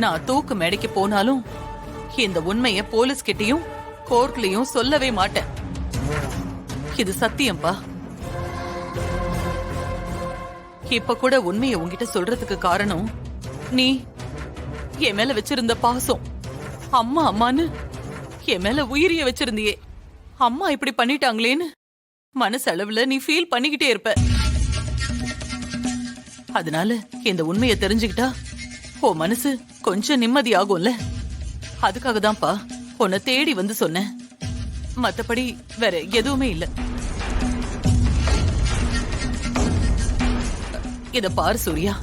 நான் தூக்கு மேடைக்கு போனாலும் இந்த உண்மைய போலீஸ் கிட்டயும் கோர்ட்லயும் சொல்லவே மாட்டேன். இது சத்தியம்பா. இப்ப கூட உண்மையை உன்கிட்ட சொல்றதுக்கு காரணம் நீ என் மேல வச்சிருந்த பாசம். அம்மா அம்மான்னு என் மேல உயிரிய வச்சிருந்தியே. அம்மா இப்படி பண்ணிட்டாங்களேன்னு மனசளவுல நீ ஃபீல் பண்ணிக்கிட்டே இருப்ப. அதனால இந்த உண்மையை தெரிஞ்சுக்கிட்டா உன் மனசு கொஞ்சம் நிம்மதியாகும்ல. அதுக்காக தான்ப்பா உன்னை தேடி வந்து சொன்னேன். மத்தபடி வேற எதுவுமே இல்ல. இத பாரு சூர்யா,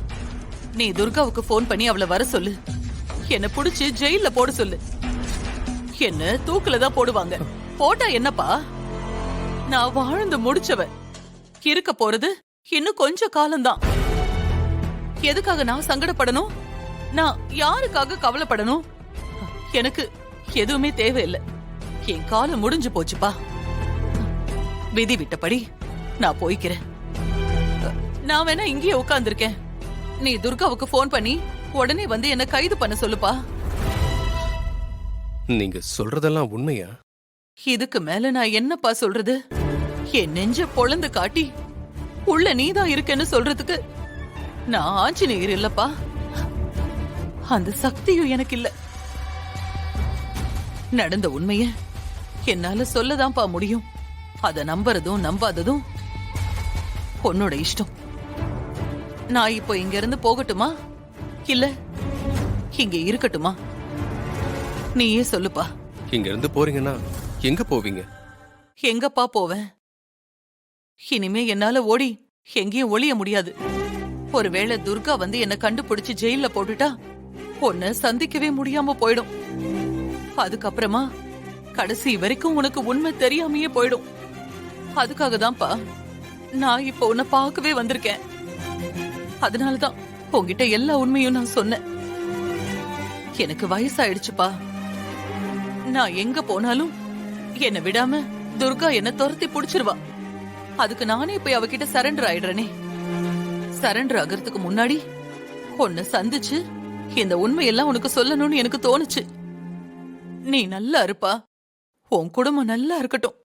நீ துர்காவுக்கு போன் பண்ணி அவளை வர சொல்லு. என்ன புடிச்சு ஜெயில போட சொல்லு. என்ன தூக்குலதான் போடுவாங்க. போட்டா என்னப்பா, நான் வாழ்ந்து முடிச்சவ. இருக்க போறது இன்னும் கொஞ்ச காலம்தான். எதுக்காக நான் சங்கடப்படணும்? நான் யாருக்காக கவலைப்படணும்? எனக்கு எதுவுமே தேவையில்லை. என் காலம் முடிஞ்சு போச்சுப்பா. விதி விட்டபடி நான் போய்க்கிறேன். நான் வேணா இங்கேயே உட்கார்ந்திருக்கேன். நீ துர்காவுக்கு போன் பண்ணி உடனே வந்து என்ன கைது பண்ண சொல்லுப்பா. நீங்க சொல்றதெல்லாம் உண்மையா? இதுக்கு மேல நான் என்னப்பா சொல்றது? என் நெஞ்ச பொளந்து காட்டி உள்ள நீதான் இருக்கேன்னு சொல்றதுக்கு நான் ஆஞ்சநேயர் இல்லப்பா. அந்த சக்தியும் எனக்கு இல்ல. நடந்த உண்மைய என்னால சொல்லதான்ப்பா முடியும். அத நம்புறதும் நம்பாததும் உன்னோட இஷ்டம். நான் இப்போ இங்க இருந்து போகட்டுமா இல்ல இங்க இருக்கட்டுமா? நீயே சொல்லுப்பா. இங்க இருந்து போறீங்கன்னா எங்க போவீங்க? எங்கப்பா போவேன்? இனிமே என்னால ஓடி எங்கேயும் ஒளிய முடியாது. ஒருவேளை துர்கா வந்து என்ன கண்டுபிடிச்சு ஜெயில போட்டுட்டா உன்னை சந்திக்கவே முடியாம போயிடும். அதுக்கப்புறமா கடைசி வரைக்கும் உனக்கு உண்மை தெரியாமையே போயிடும். அதுக்காக தான்ப்பா நான் இப்ப உன்னை பார்க்கவே வந்திருக்கேன். அதனாலதான் உன்கிட்ட எல்லா உண்மையும் நான் சொன்னேன். எனக்கு வயசாயிடுச்சுப்பா. நான் எங்க போனாலும் என்னை விடாம துர்கா என்ன துரத்தி புடிச்சிருவா. அதுக்கு நானே போய் அவகிட்ட சரண்டர் ஆயிடுறேனே. சரண்டர் ஆகிறதுக்கு முன்னாடி உன்னை சந்திச்சு இந்த உண்மையெல்லாம் உனக்கு சொல்லணும்னு எனக்கு தோணுச்சு. நீ நல்லா இருப்பா. உன் குடும்பம் நல்லா இருக்கட்டும்.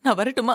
நான் வரட்டுமா?